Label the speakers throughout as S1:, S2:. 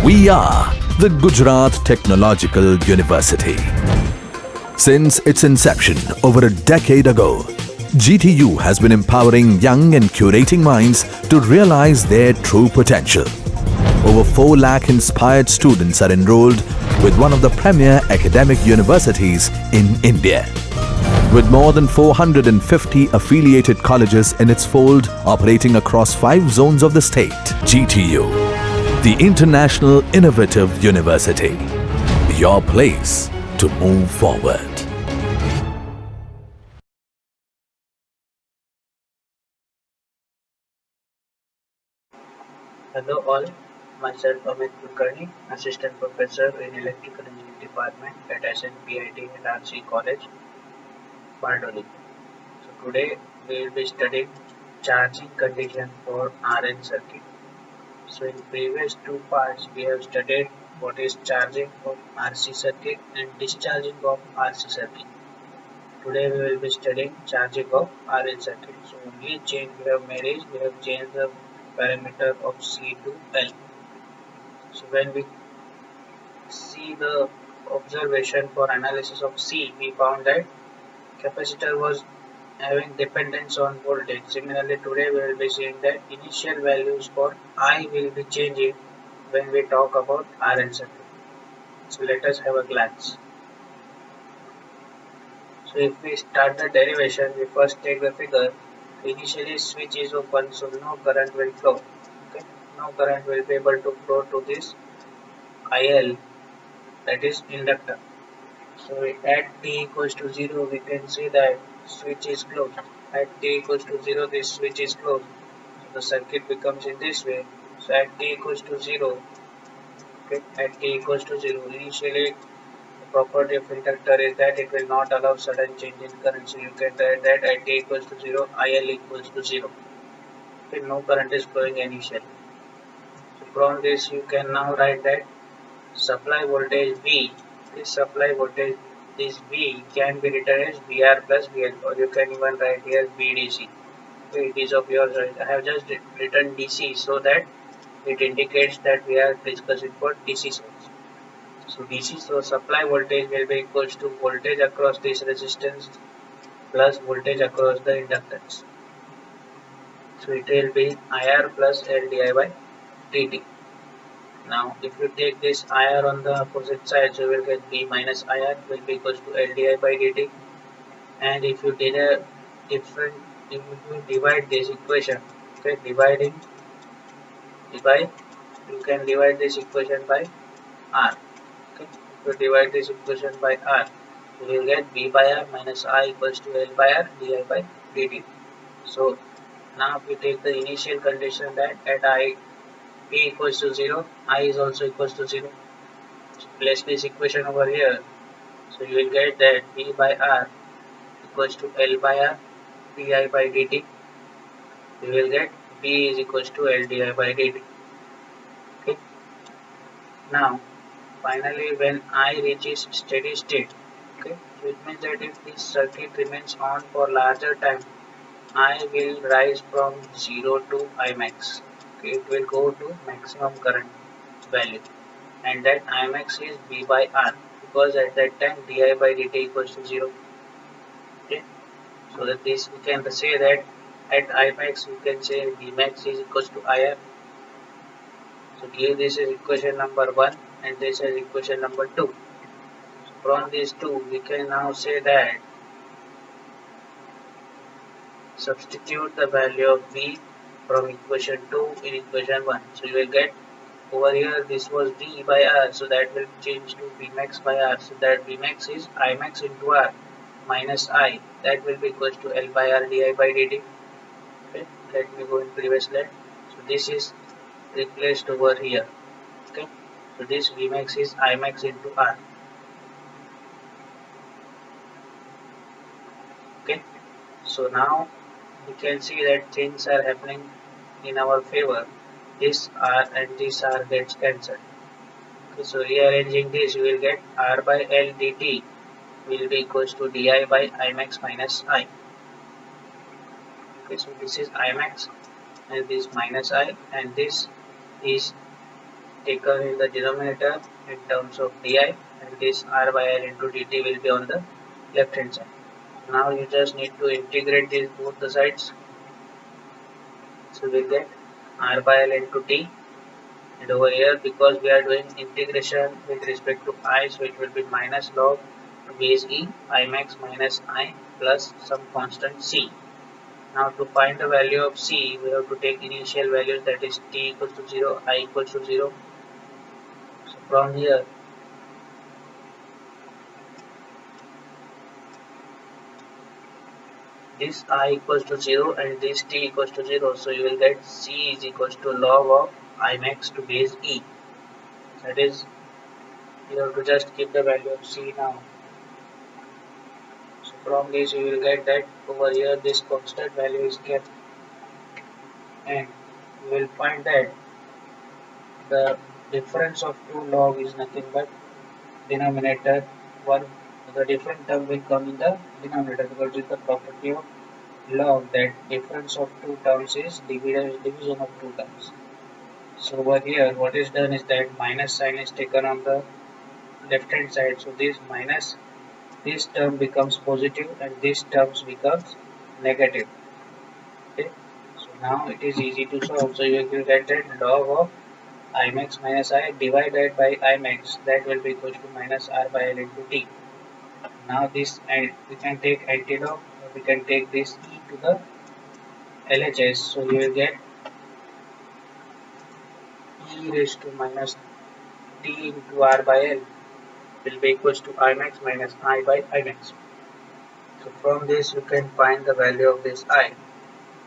S1: We are the Gujarat Technological University. Since its inception over a decade ago, GTU has been empowering young and curating minds to realize their true potential. Over 4 lakh inspired students are enrolled with one of the premier academic universities in India. With more than 450 affiliated colleges in its fold operating across 5 zones of the state, GTU, the International Innovative University, your place to move forward.
S2: Hello all, myself Amit Kulkarni, Assistant Professor in Electrical Engineering Department at SNPIT LRC College, Bardoli. So today we will be studying charging condition for RN circuit. So in previous 2 parts we have studied what is charging of RC circuit and discharging of RC circuit. Today we will be studying charging of RN circuit. So only change we have made is we have changed the parameter of C to L. So when we see the observation for analysis of C, we found that capacitor was having dependence on voltage. Similarly, today we will be seeing that initial values for I will be changing when we talk about RN circuit. So let us have a glance. So if we start the derivation, we first take the figure. Initially switch is open, so no current will flow. Okay? No current will be able to flow to this IL, that is inductor. So at t equals to 0, we can see that switch is closed. At t equals to 0, this switch is closed. So the circuit becomes in this way. So at t equals to 0, okay, at t equals to 0, initially the property of inductor is that it will not allow sudden change in current. So you can write that at t equals to 0, IL equals to 0. Okay, no current is flowing initially. So from this you can now write that supply voltage V, this supply voltage, this V can be written as VR plus VL, or you can even write here VDC. Okay, it is of your choice. I have just written DC so that it indicates that we are discussing for DC source. So DC source supply voltage will be equals to voltage across this resistance plus voltage across the inductance. So it will be IR plus LDI by dt. Now if you take this IR on the opposite side, so you will get V minus IR will be equals to LDI by dt. And if you did a different, if you divide this equation, okay, divide, you can divide this equation by R. Okay, if you divide this equation by R, you will get V by R minus I equals to L by R di by dt. So now if we take the initial condition that at I P equals to 0, I is also equals to 0. So place this equation over here. So you will get that V by R equals to L by R di by dt. You will get V is equals to L di by dt. Okay. Now finally when I reaches steady state, okay, so it means that if this circuit remains on for larger time, I will rise from 0 to Imax. Okay, it will go to maximum current value, and that Imax is V by R, because at that time di by dt equals to 0. Okay, so that this we can say that at Imax we can say Vmax is equals to IR. So here this is equation number 1 and this is equation number 2. So from these two we can now say that substitute the value of V from equation 2 in equation 1. So you will get over here this was V by R, so that will change to Vmax by R. So that Vmax is Imax into R minus I, that will be equals to L by R di by dt. Okay, let me go in previous slide. So this is replaced over here. Okay, so this Vmax is Imax into R. Okay, so now we can see that things are happening in our favor. This R and this R gets cancelled. Okay, so rearranging this, you will get R by L dt will be equals to di by Imax minus I. Okay, so this is Imax and this minus I, and this is taken in the denominator in terms of di, and this r by l into dt will be on the left hand side. Now you just need to integrate these both the sides. So we'll get r by l into t, and over here because we are doing integration with respect to I, so it will be minus log base e I max minus I plus some constant c. Now to find the value of c, we have to take initial values, that is t equals to 0, I equals to 0. So from here, this I equals to 0 and this t equals to 0, so you will get c is equals to log of I max to base e. That is, you have to just keep the value of c now. So from this you will get that over here this constant value is kept, and you will find that the difference of two log is nothing but denominator 1. The different term will come in the denominator because it is the property of log that difference of two terms is division of two terms. So over here what is done is that minus sign is taken on the left hand side, so this minus, this term becomes positive and this terms becomes negative. Okay, so now it is easy to solve. So you will get that log of I max minus I divided by I max, that will be equal to minus r by l into t. Now this, and we can take antilog, or we can take this e to the LHS, so you will get e raised to minus t into r by l will be equals to I max minus I by I max. So from this you can find the value of this I,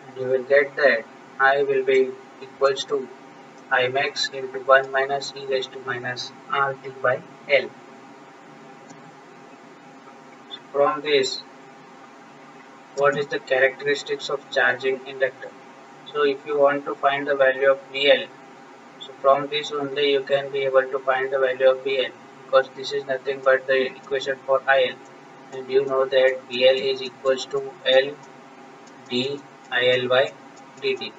S2: and you will get that I will be equals to I max into 1 minus e raised to minus RT by L. So from this, what is the characteristics of charging inductor? So if you want to find the value of VL, so from this only you can be able to find the value of VL, because this is nothing but the equation for IL, and you know that VL is equals to L d IL by dt.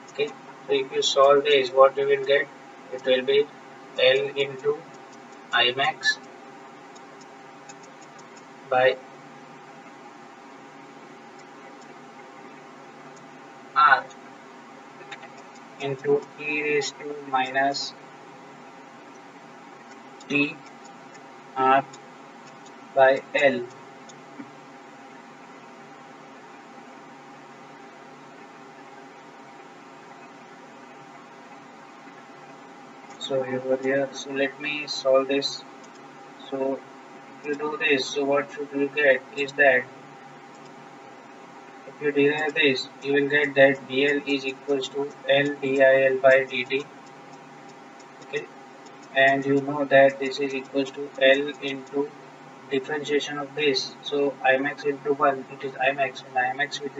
S2: Okay, so if you solve this, what you will get? It will be L into I max by R into e raised to minus t r by L. So over here, so let me solve this. So if you do this, so what should you get is that if you derive this, you will get that dl is equals to L dIL by dt. Okay, and you know that this is equals to L into differentiation of this. So Imax into 1, it is Imax, and Imax with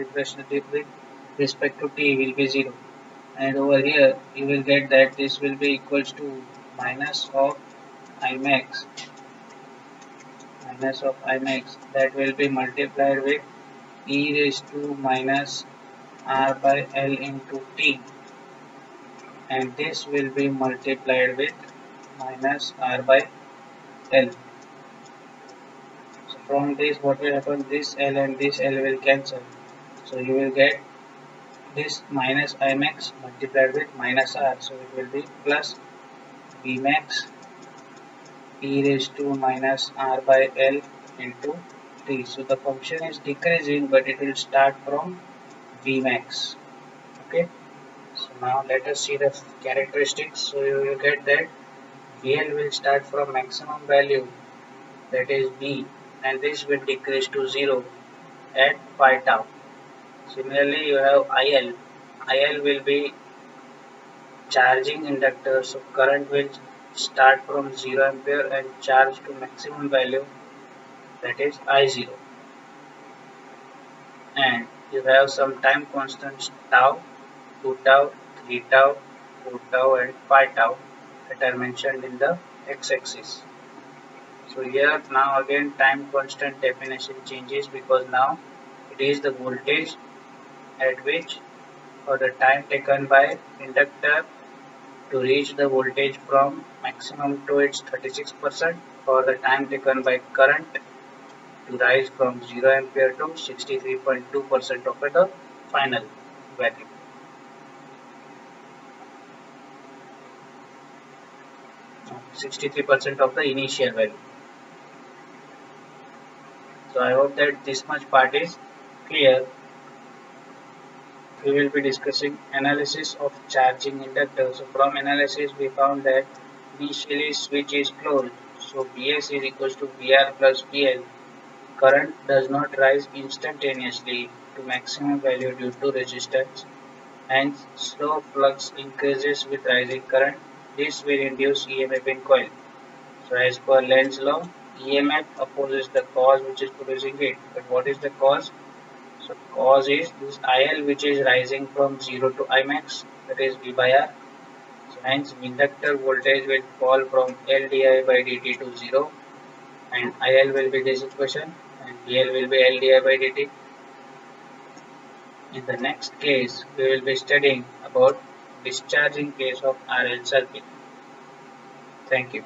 S2: respect to t will be 0. And over here you will get that this will be equals to minus of Imax, that will be multiplied with e raised to minus r by L into t, and this will be multiplied with minus r by L. So from this what will happen, this L and this L will cancel, so you will get this minus Imax multiplied with minus r, so it will be plus Vmax e raised to minus r by L into t. So the function is decreasing, but it will start from Vmax. Okay, so now let us see the characteristics. So you will get that VL will start from maximum value, that is V, and this will decrease to 0 at phi tau. Similarly, you have IL. IL will be charging inductor, so current will start from 0 ampere and charge to maximum value, that is I0. And you have some time constants tau, 2 tau, 3 tau, 4 tau and 5 tau that are mentioned in the x-axis. So here now again time constant definition changes, because now it is the voltage at which, or the time taken by inductor to reach the voltage from maximum to its 36% for the time taken by current to rise from 0 ampere to 63.2% of the final value. No, 63% of the initial value. So I hope that this much part is clear. We will be discussing analysis of charging inductor. So from analysis we found that initially switch is closed. So Vs is equals to Vr plus Vl. Current does not rise instantaneously to maximum value due to resistance. Hence, slow flux increases with rising current. This will induce EMF in coil. So as per Lenz's law, EMF opposes the cause which is producing it. But what is the cause? So cause is this IL which is rising from 0 to Imax, that is V by R. So hence inductor voltage will fall from L di by dt to 0 and IL will be this equation and VL will be L di by dt. In the next case, we will be studying about discharging case of RL circuit. Thank you.